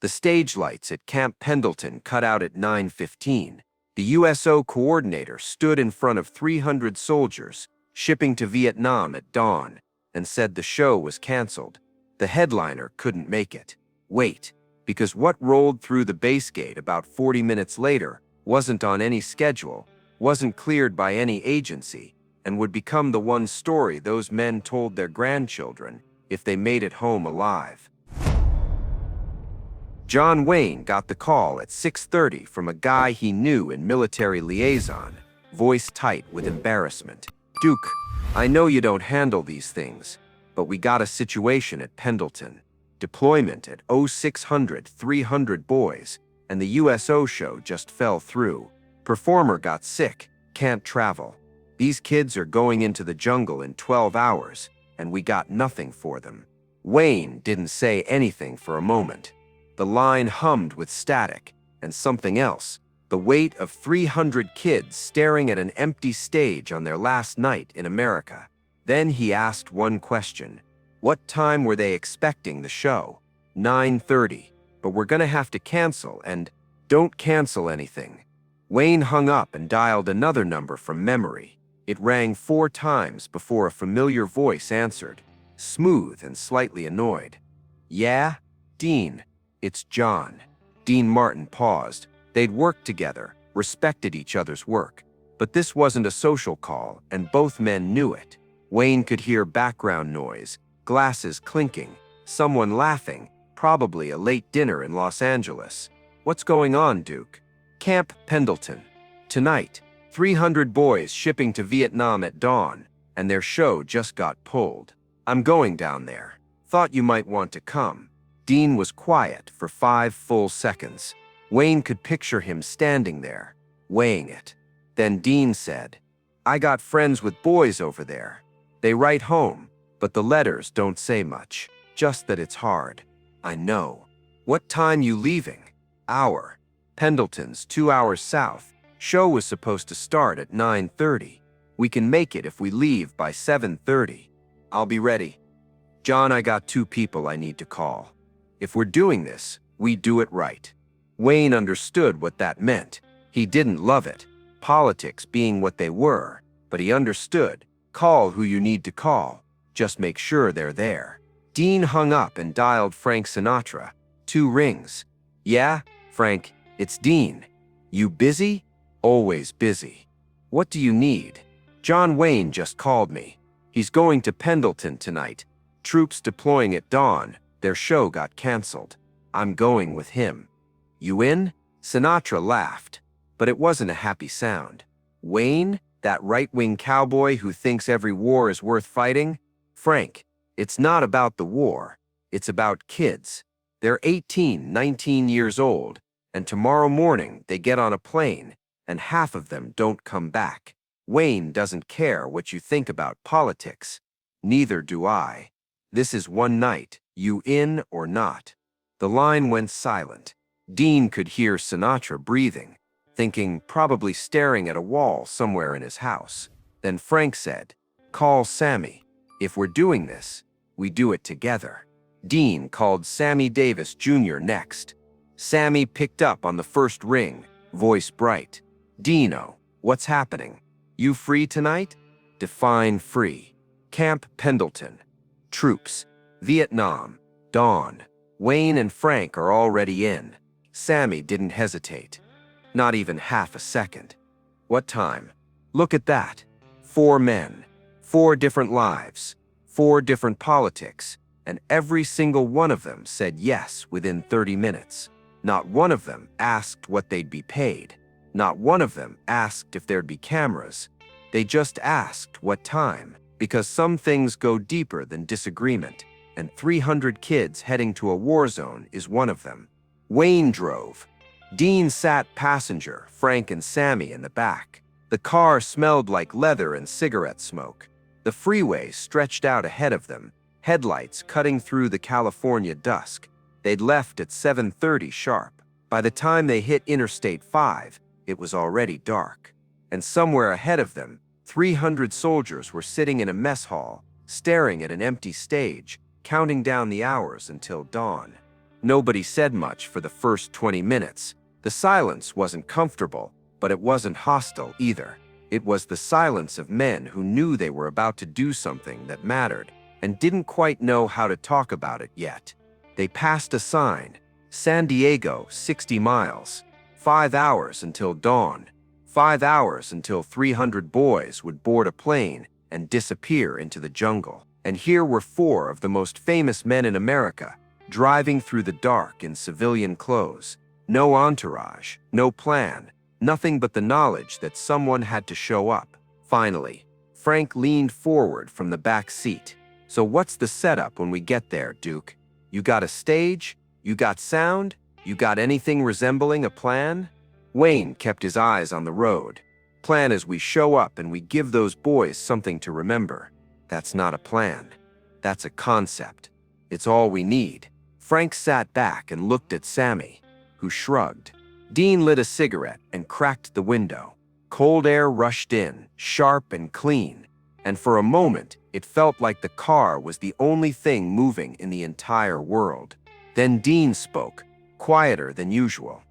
The stage lights at Camp Pendleton cut out at 9:15. The USO coordinator stood in front of 300 soldiers shipping to Vietnam at dawn and said the show was canceled. The headliner couldn't make it. Wait, because what rolled through the base gate about 40 minutes later wasn't on any schedule, wasn't cleared by any agency, and would become the one story those men told their grandchildren if they made it home alive. John Wayne got the call at 6:30 from a guy he knew in military liaison, voice tight with embarrassment. "Duke, I know you don't handle these things, but we got a situation at Pendleton. Deployment at 0600 300 boys, and the USO show just fell through. Performer got sick, can't travel. These kids are going into the jungle in 12 hours, and we got nothing for them." Wayne didn't say anything for a moment. The line hummed with static, and something else, the weight of 300 kids staring at an empty stage on their last night in America. Then he asked one question. What time were they expecting the show? 9:30, but we're gonna have to cancel, and don't cancel anything. Wayne hung up and dialed another number from memory. It rang 4 times before a familiar voice answered, smooth and slightly annoyed. "Yeah? Dean, it's John." Dean Martin paused. They'd worked together, respected each other's work. But this wasn't a social call, and both men knew it. Wayne could hear background noise, glasses clinking, someone laughing, probably a late dinner in Los Angeles. "What's going on, Duke?" "Camp Pendleton. Tonight, 300 boys shipping to Vietnam at dawn, and their show just got pulled. I'm going down there. Thought you might want to come." Dean was quiet for 5 full seconds. Wayne could picture him standing there, weighing it. Then Dean said, "I got friends with boys over there. They write home, but the letters don't say much, just that it's hard." "I know. What time you leaving?" "Hour. Pendleton's 2 hours south. Show was supposed to start at 9:30. We can make it if we leave by 7:30. I'll be ready." "John, I got 2 people I need to call. If we're doing this, we do it right." Wayne understood what that meant. He didn't love it, politics being what they were, but he understood. Call who you need to call. Just make sure they're there. Dean hung up and dialed Frank Sinatra. 2 rings. "Yeah, Frank, it's Dean. You busy?" "Always busy." "What do you need?" "John Wayne just called me. He's going to Pendleton tonight. Troops deploying at dawn. Their show got canceled. I'm going with him." "You in?" Sinatra laughed, but it wasn't a happy sound. "Wayne, that right-wing cowboy who thinks every war is worth fighting? Frank, it's not about the war. It's about kids. They're 18, 19 years old, and tomorrow morning they get on a plane, and half of them don't come back. Wayne doesn't care what you think about politics. Neither do I. This is one night, you in or not." The line went silent. Dean could hear Sinatra breathing, thinking, probably staring at a wall somewhere in his house. Then Frank said, "Call Sammy. If we're doing this, we do it together." Dean called Sammy Davis Jr. next. Sammy picked up on the first ring, voice bright. "Dino, what's happening? You free tonight?" "Define free." "Camp Pendleton. Troops. Vietnam. Dawn. Wayne and Frank are already in." Sammy didn't hesitate. Not even half a second. "What time?" "Look at that. 4 men. 4 different lives. 4 different politics. And every single one of them said yes within 30 minutes. Not one of them asked what they'd be paid. Not one of them asked if there'd be cameras. They just asked what time, because some things go deeper than disagreement, and 300 kids heading to a war zone is one of them. Wayne drove. Dean sat passenger, Frank and Sammy in the back. The car smelled like leather and cigarette smoke. The freeway stretched out ahead of them, headlights cutting through the California dusk. They'd left at 7:30 sharp. By the time they hit Interstate 5, it was already dark. And somewhere ahead of them, 300 soldiers were sitting in a mess hall, staring at an empty stage, counting down the hours until dawn. Nobody said much for the first 20 minutes. The silence wasn't comfortable, but it wasn't hostile either. It was the silence of men who knew they were about to do something that mattered and didn't quite know how to talk about it yet. They passed a sign: San Diego, 60 miles. 5 hours until dawn. 5 hours until 300 boys would board a plane and disappear into the jungle. And here were 4 of the most famous men in America, driving through the dark in civilian clothes. No entourage, no plan, nothing but the knowledge that someone had to show up. Finally, Frank leaned forward from the back seat. "So what's the setup when we get there, Duke? You got a stage? You got sound? You got anything resembling a plan?" Wayne kept his eyes on the road. "Plan is we show up and we give those boys something to remember. That's not a plan. That's a concept. It's all we need." Frank sat back and looked at Sammy, who shrugged. Dean lit a cigarette and cracked the window. Cold air rushed in, sharp and clean, and for a moment it felt like the car was the only thing moving in the entire world. Then Dean spoke, quieter than usual.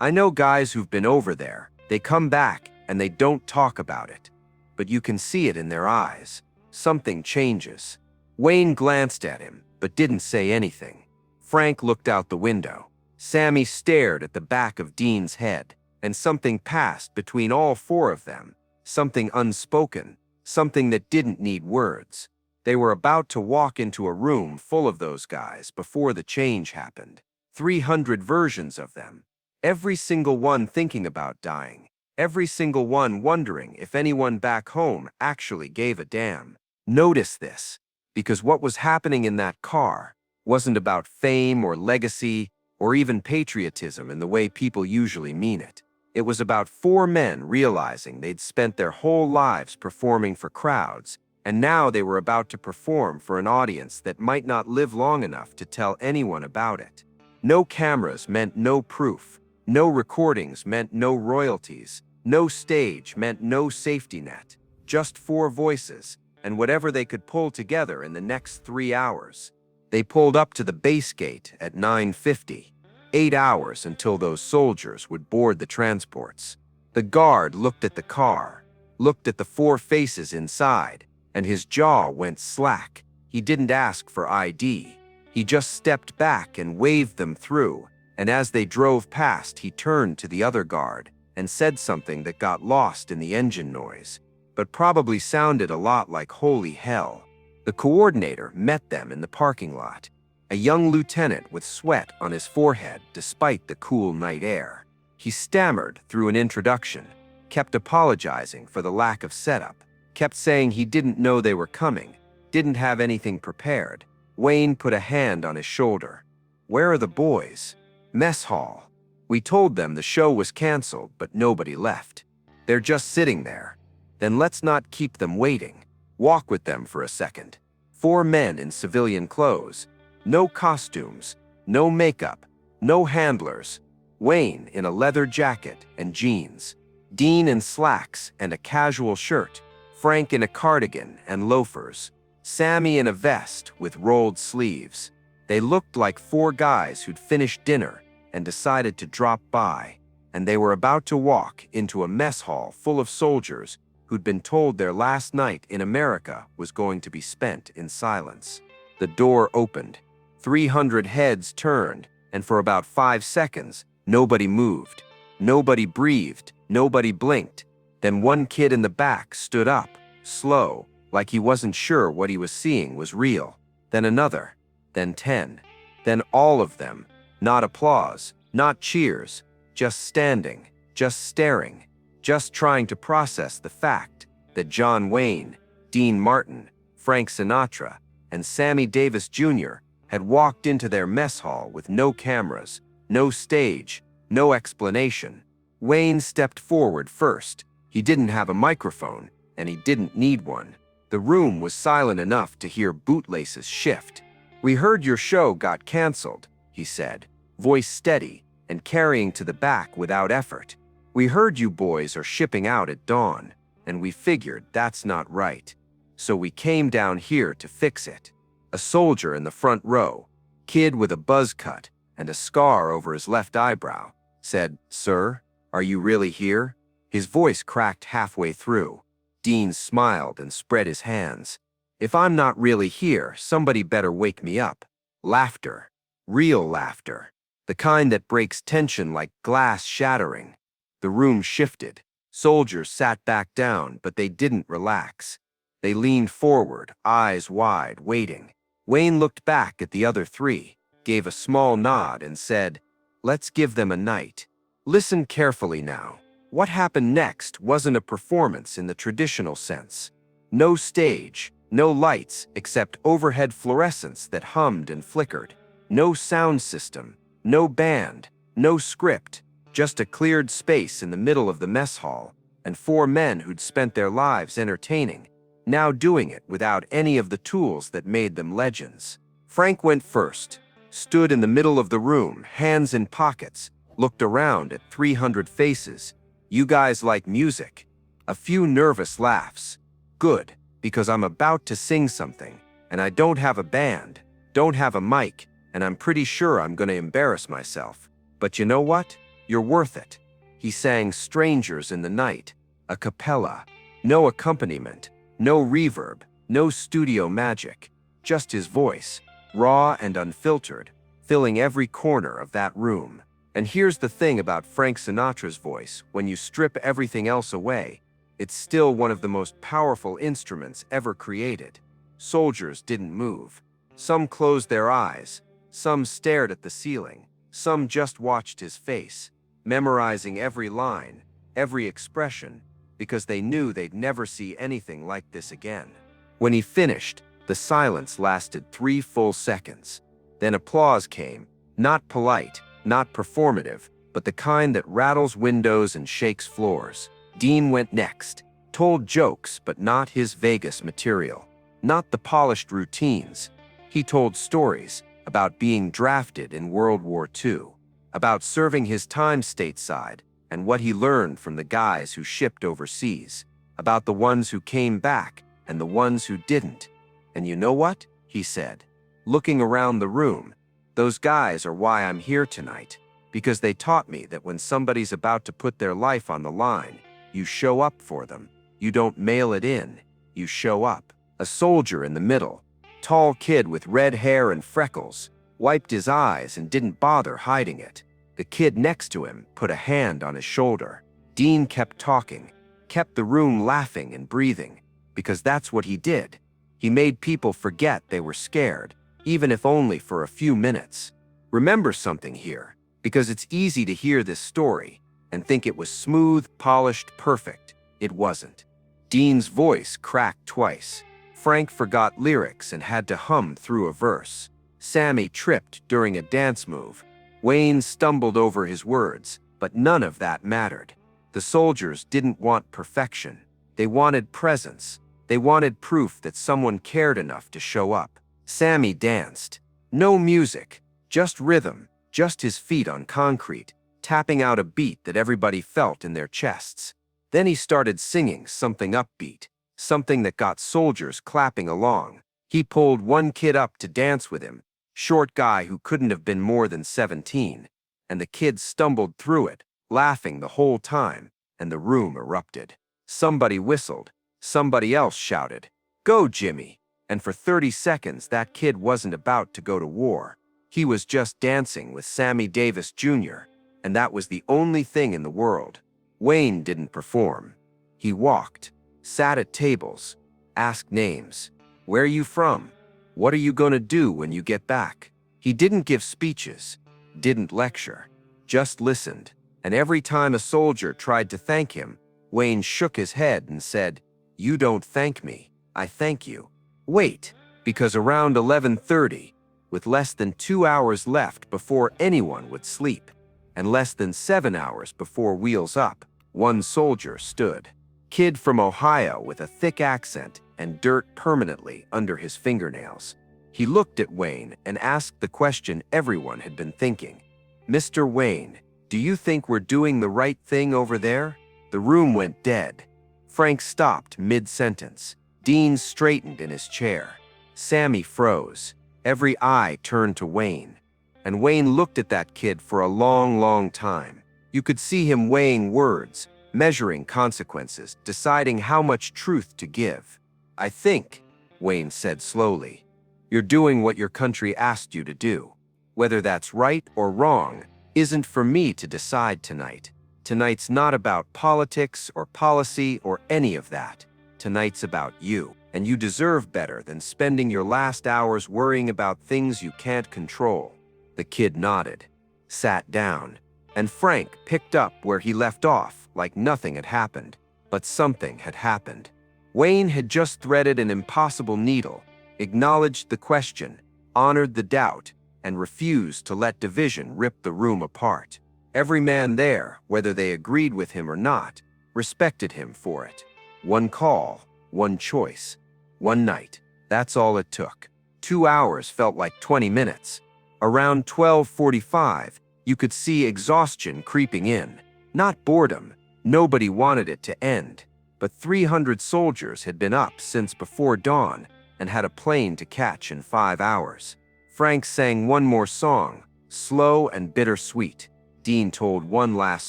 "I know guys who've been over there. They come back and they don't talk about it. But you can see it in their eyes. Something changes." Wayne glanced at him, but didn't say anything. Frank looked out the window. Sammy stared at the back of Dean's head, and something passed between all 4 of them. Something unspoken, something that didn't need words. They were about to walk into a room full of those guys before the change happened. 300 versions of them. Every single one thinking about dying. Every single one wondering if anyone back home actually gave a damn. Notice this, because what was happening in that car wasn't about fame or legacy or even patriotism in the way people usually mean it. It was about 4 men realizing they'd spent their whole lives performing for crowds, and now they were about to perform for an audience that might not live long enough to tell anyone about it. No cameras meant no proof. No recordings meant no royalties. No stage meant no safety net. Just 4 voices, and whatever they could pull together in the next 3 hours. They pulled up to the base gate at 9:50. 8 hours until those soldiers would board the transports. The guard looked at the car, looked at the 4 faces inside, and his jaw went slack. He didn't ask for ID. He just stepped back and waved them through, and as they drove past, he turned to the other guard and said something that got lost in the engine noise, but probably sounded a lot like "holy hell." The coordinator met them in the parking lot, a young lieutenant with sweat on his forehead despite the cool night air. He stammered through an introduction, kept apologizing for the lack of setup, kept saying he didn't know they were coming, didn't have anything prepared. Wayne put a hand on his shoulder. "Where are the boys?" "Mess hall. We told them the show was canceled, but nobody left. They're just sitting there." "Then let's not keep them waiting. Walk with them for a second." 4 men in civilian clothes. No costumes, no makeup, no handlers. Wayne in a leather jacket and jeans. Dean in slacks and a casual shirt. Frank in a cardigan and loafers. Sammy in a vest with rolled sleeves. They looked like 4 guys who'd finished dinner and decided to drop by, and they were about to walk into a mess hall full of soldiers who'd been told their last night in America was going to be spent in silence. The door opened. 300 heads turned, and for about 5 seconds, nobody moved. Nobody breathed. Nobody blinked. Then one kid in the back stood up, slow, like he wasn't sure what he was seeing was real. Then another. Then 10. Then all of them. Not applause, not cheers, just standing, just staring, just trying to process the fact that John Wayne, Dean Martin, Frank Sinatra, and Sammy Davis Jr. had walked into their mess hall with no cameras, no stage, no explanation. Wayne stepped forward first. He didn't have a microphone, and he didn't need one. The room was silent enough to hear bootlaces shift. "We heard your show got canceled," he said, voice steady and carrying to the back without effort. "We heard you boys are shipping out at dawn, and we figured that's not right. So we came down here to fix it." A soldier in the front row, kid with a buzz cut and a scar over his left eyebrow, said, "Sir, are you really here?" His voice cracked halfway through. Dean smiled and spread his hands. "If I'm not really here, somebody better wake me up." Laughter. Real laughter. The kind that breaks tension like glass shattering. The room shifted. Soldiers sat back down, but they didn't relax. They leaned forward, eyes wide, waiting. Wayne looked back at the other three, gave a small nod, and said, "Let's give them a night. Listen carefully now. What happened next wasn't a performance in the traditional sense. No stage, no lights except overhead fluorescence that hummed and flickered. No sound system, no band, no script, just a cleared space in the middle of the mess hall, and four men who'd spent their lives entertaining, now doing it without any of the tools that made them legends. Frank went first, stood in the middle of the room, hands in pockets, looked around at 300 faces. "You guys like music?" A few nervous laughs. "Good, because I'm about to sing something, and I don't have a band, don't have a mic, and I'm pretty sure I'm going to embarrass myself. But you know what? You're worth it." He sang "Strangers in the Night," a cappella. No accompaniment, no reverb, no studio magic. Just his voice, raw and unfiltered, filling every corner of that room. And here's the thing about Frank Sinatra's voice: when you strip everything else away, it's still one of the most powerful instruments ever created. Soldiers didn't move. Some closed their eyes, some stared at the ceiling, some just watched his face, memorizing every line, every expression, because they knew they'd never see anything like this again. When he finished, the silence lasted 3 full seconds. Then applause came, not polite, not performative, but the kind that rattles windows and shakes floors. Dean went next, told jokes, but not his Vegas material, not the polished routines. He told stories about being drafted in World War II, about serving his time stateside and what he learned from the guys who shipped overseas, about the ones who came back and the ones who didn't. "And you know what?" he said, looking around the room. "Those guys are why I'm here tonight, because they taught me that when somebody's about to put their life on the line, you show up for them. You don't mail it in, you show up." A soldier in the middle, tall kid with red hair and freckles, wiped his eyes and didn't bother hiding it. The kid next to him put a hand on his shoulder. Dean kept talking, kept the room laughing and breathing, because that's what he did. He made people forget they were scared, even if only for a few minutes. Remember something here, because it's easy to hear this story and think it was smooth, polished, perfect. It wasn't. Dean's voice cracked twice. Frank forgot lyrics and had to hum through a verse. Sammy tripped during a dance move. Wayne stumbled over his words, but none of that mattered. The soldiers didn't want perfection. They wanted presence. They wanted proof that someone cared enough to show up. Sammy danced. No music, just rhythm, just his feet on concrete, tapping out a beat that everybody felt in their chests. Then he started singing something upbeat, something that got soldiers clapping along. He pulled one kid up to dance with him, short guy who couldn't have been more than 17, and the kid stumbled through it, laughing the whole time, and the room erupted. Somebody whistled. Somebody else shouted, "Go, Jimmy!" And for 30 seconds, that kid wasn't about to go to war. He was just dancing with Sammy Davis Jr., and that was the only thing in the world. Wayne didn't perform. He walked, sat at tables, asked names. "Where are you from? What are you gonna do when you get back?" He didn't give speeches, didn't lecture, just listened. And every time a soldier tried to thank him, Wayne shook his head and said, "You don't thank me, I thank you." Wait, because around 11:30, with less than 2 hours left before anyone would sleep, and less than 7 hours before Wheels Up, one soldier stood. Kid from Ohio with a thick accent and dirt permanently under his fingernails. He looked at Wayne and asked the question everyone had been thinking. "Mr. Wayne, do you think we're doing the right thing over there?" The room went dead. Frank stopped mid-sentence. Dean straightened in his chair. Sammy froze. Every eye turned to Wayne. And Wayne looked at that kid for a long, long time. You could see him weighing words, measuring consequences, deciding how much truth to give. "I think," Wayne said slowly, "you're doing what your country asked you to do. Whether that's right or wrong isn't for me to decide tonight. Tonight's not about politics or policy or any of that. Tonight's about you, and you deserve better than spending your last hours worrying about things you can't control." The kid nodded, sat down, and Frank picked up where he left off like nothing had happened. But something had happened. Wayne had just threaded an impossible needle, acknowledged the question, honored the doubt, and refused to let division rip the room apart. Every man there, whether they agreed with him or not, respected him for it. One call, one choice, one night. That's all it took. 2 hours felt like 20 minutes. Around 12:45, you could see exhaustion creeping in. Not boredom. Nobody wanted it to end. But 300 soldiers had been up since before dawn and had a plane to catch in 5 hours. Frank sang one more song, slow and bittersweet. Dean told one last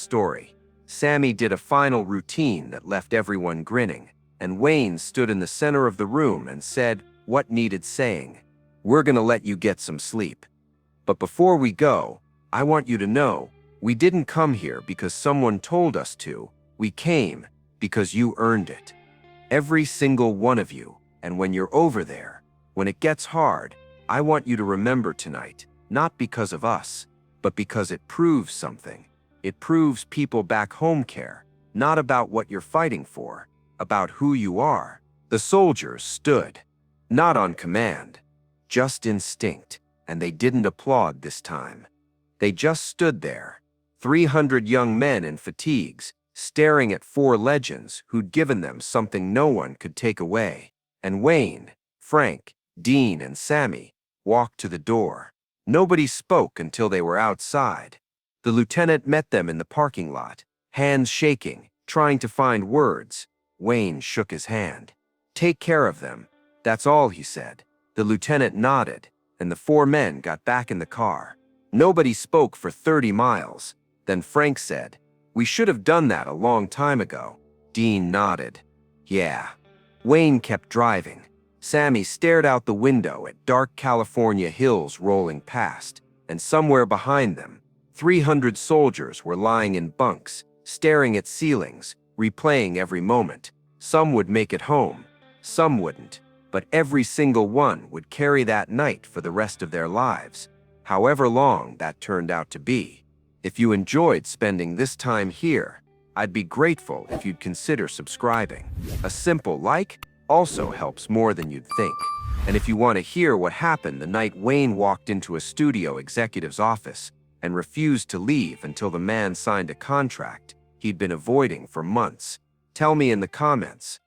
story. Sammy did a final routine that left everyone grinning, and Wayne stood in the center of the room and said what needed saying. "We're gonna let you get some sleep. But before we go, I want you to know, we didn't come here because someone told us to. We came because you earned it. Every single one of you. And when you're over there, when it gets hard, I want you to remember tonight, not because of us, but because it proves something. It proves people back home care, not about what you're fighting for, about who you are." The soldiers stood, not on command, just instinct, and they didn't applaud this time. They just stood there, 300 young men in fatigues, staring at 4 legends who'd given them something no one could take away. And Wayne, Frank, Dean, and Sammy walked to the door. Nobody spoke until they were outside. The lieutenant met them in the parking lot, hands shaking, trying to find words. Wayne shook his hand. "Take care of them. That's all," he said. The lieutenant nodded, and the 4 men got back in the car. Nobody spoke for 30 miles. Then Frank said, "We should have done that a long time ago." Dean nodded. "Yeah." Wayne kept driving. Sammy stared out the window at dark California hills rolling past, and somewhere behind them, 300 soldiers were lying in bunks, staring at ceilings, replaying every moment. Some would make it home, some wouldn't, but every single one would carry that night for the rest of their lives, however long that turned out to be. If you enjoyed spending this time here, I'd be grateful if you'd consider subscribing. A simple like also helps more than you'd think. And if you want to hear what happened the night Wayne walked into a studio executive's office and refused to leave until the man signed a contract he'd been avoiding for months, tell me in the comments.